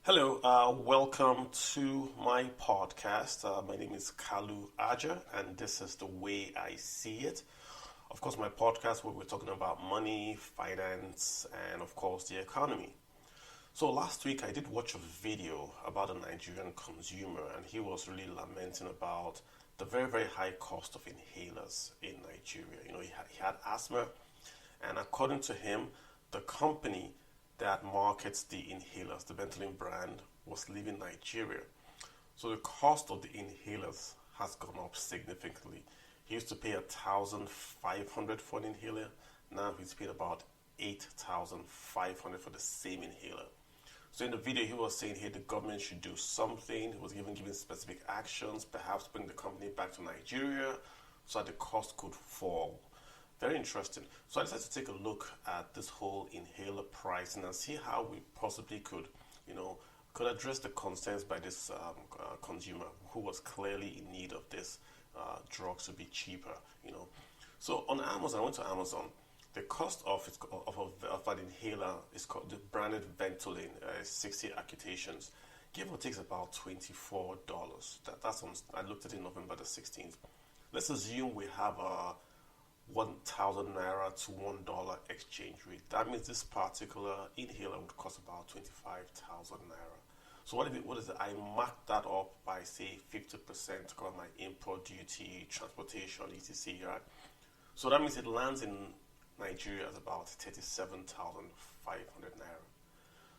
Hello, welcome to my podcast. My name is Kalu Aja, and this is the way I see it. Of course, my podcast where we're talking about money, finance, and of course, the economy. So last week I did watch a video about a Nigerian consumer, and he was really lamenting about the very, very high cost of inhalers in Nigeria. He had asthma, and according to him, the company that markets the inhalers, the Ventolin brand, was leaving Nigeria. So the cost of the inhalers has gone up significantly. He used to pay 1,500 for an inhaler. Now he's paid about 8,500 for the same inhaler. So in the video, he was saying, hey, the government should do something. He was giving specific actions, perhaps bring the company back to Nigeria so that the cost could fall. Very interesting. So I decided to take a look at this whole inhaler pricing and see how we possibly could address the concerns by this consumer who was clearly in need of this drugs to be cheaper. So on Amazon, I went to Amazon. The cost of an inhaler is called the branded Ventolin, 60 accutations. Give or takes about $24. I looked at it November the 16th. Let's assume we have a 1,000 naira to $1 exchange rate. That means this particular inhaler would cost about 25,000 naira. So what is it? I marked that up by say 50% to cover my import duty, transportation, etc. Right? So that means it lands in Nigeria at about 37,500 naira.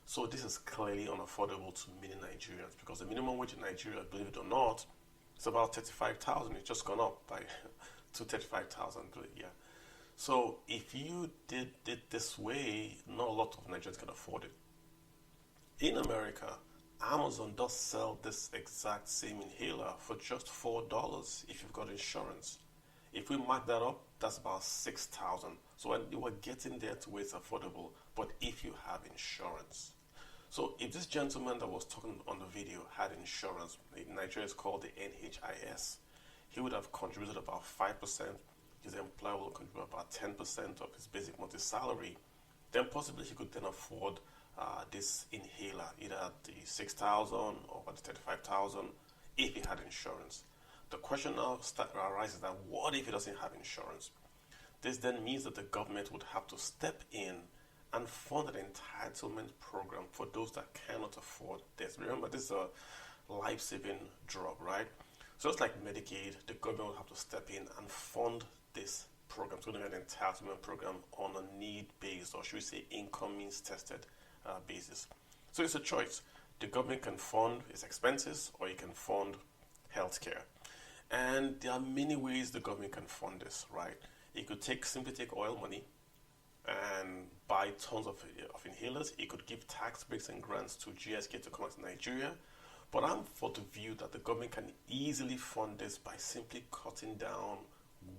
So this is clearly unaffordable to many Nigerians because the minimum wage in Nigeria, believe it or not, is about 35,000. It's just gone up by to 35,000. Yeah. So if you did it this way, not a lot of Nigerians can afford it. In America, Amazon does sell this exact same inhaler for just $4 if you've got insurance. If we mark that up, that's about 6,000. So when you were getting there to where it's affordable, but if you have insurance. So if this gentleman that was talking on the video had insurance, in Nigeria it's called the NHIS, he would have contributed about 5%. His employer will contribute about 10% of his basic monthly salary. Then possibly he could then afford this inhaler, either at the 6,000 or at the 35,000, if he had insurance. The question now arises that what if he doesn't have insurance? This then means that the government would have to step in and fund an entitlement program for those that cannot afford this. Remember, this is a life-saving drug, right? So just like Medicaid, the government will have to step in and fund this program. It's going to be an entitlement program on a need-based, or should we say income means tested basis. So it's a choice. The government can fund its expenses or it can fund healthcare. And there are many ways the government can fund this, right? It could simply take oil money and buy tons of inhalers. It could give tax breaks and grants to GSK to come to Nigeria. But I'm for the view that the government can easily fund this by simply cutting down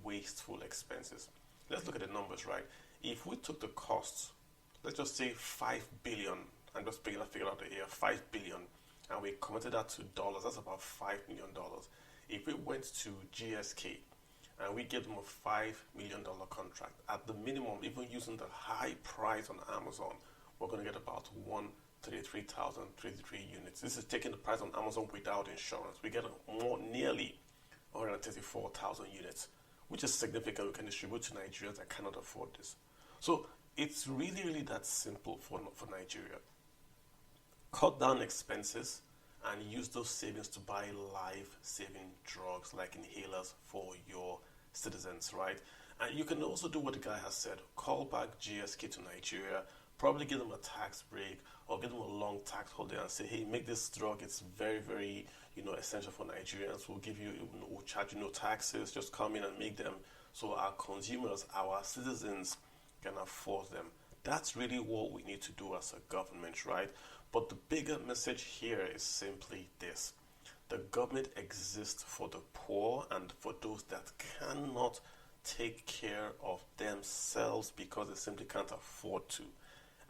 wasteful expenses. Let's look at the numbers, right? If we took the costs, let's just say 5 billion, I'm just figuring out the year, 5 billion, and we converted that to dollars, that's about $5 million. If we went to GSK and we gave them a $5 million contract, at the minimum, even using the high price on Amazon, we're going to get about 133,033 units. This is taking the price on Amazon without insurance. We get nearly 134,000 units, which is significant. We can distribute to Nigerians that cannot afford this. So it's really, really that simple for Nigeria. Cut down expenses and use those savings to buy life-saving drugs like inhalers for your citizens, right? And you can also do what the guy has said. Call back GSK to Nigeria, probably give them a tax break or give them a long tax holiday and say, hey, make this drug, it's very, very, essential for Nigerians. We'll charge you no taxes, just come in and make them so our consumers, our citizens can afford them. That's really what we need to do as a government, right? But the bigger message here is simply this. The government exists for the poor and for those that cannot take care of themselves because they simply can't afford to.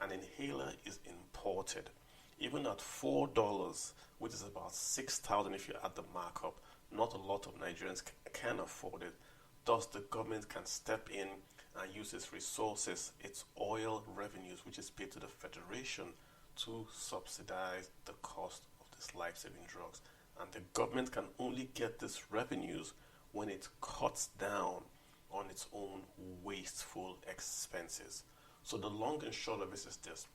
An inhaler is imported. Even at $4, which is about 6,000 if you add the markup, not a lot of Nigerians can afford it. Thus, the government can step in and use its resources, its oil revenues, which is paid to the Federation, to subsidize the cost of these life-saving drugs. And the government can only get these revenues when it cuts down on its own wasteful expenses. So the long and short of it is this.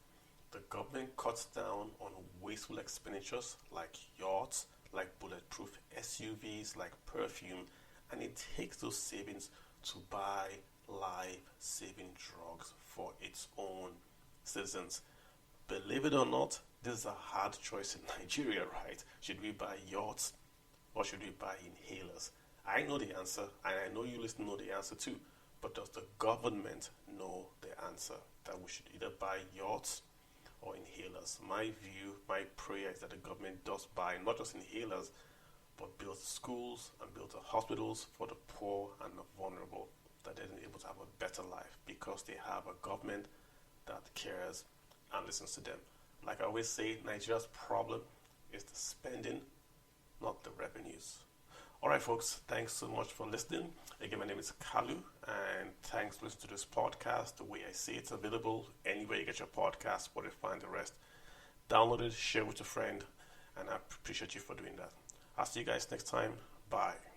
The government cuts down on wasteful expenditures like yachts, like bulletproof SUVs, like perfume, and it takes those savings to buy life-saving drugs for its own citizens. Believe it or not, this is a hard choice in Nigeria, right? Should we buy yachts or should we buy inhalers? I know the answer, and I know you listeners know the answer too, but does the government know the answer? That we should either buy yachts or inhalers. My view, my prayer is that the government does buy not just inhalers, but builds schools and builds hospitals for the poor and the vulnerable, that they're able to have a better life because they have a government that cares and listens to them. Like I always say, Nigeria's problem is the spending, not the revenues. All right, folks, thanks so much for listening. Again, my name is Kalu, and thanks for listening to this podcast. The way I say it's available anywhere you get your podcast, Spotify and the rest. Download it, share with a friend, and I appreciate you for doing that. I'll see you guys next time. Bye.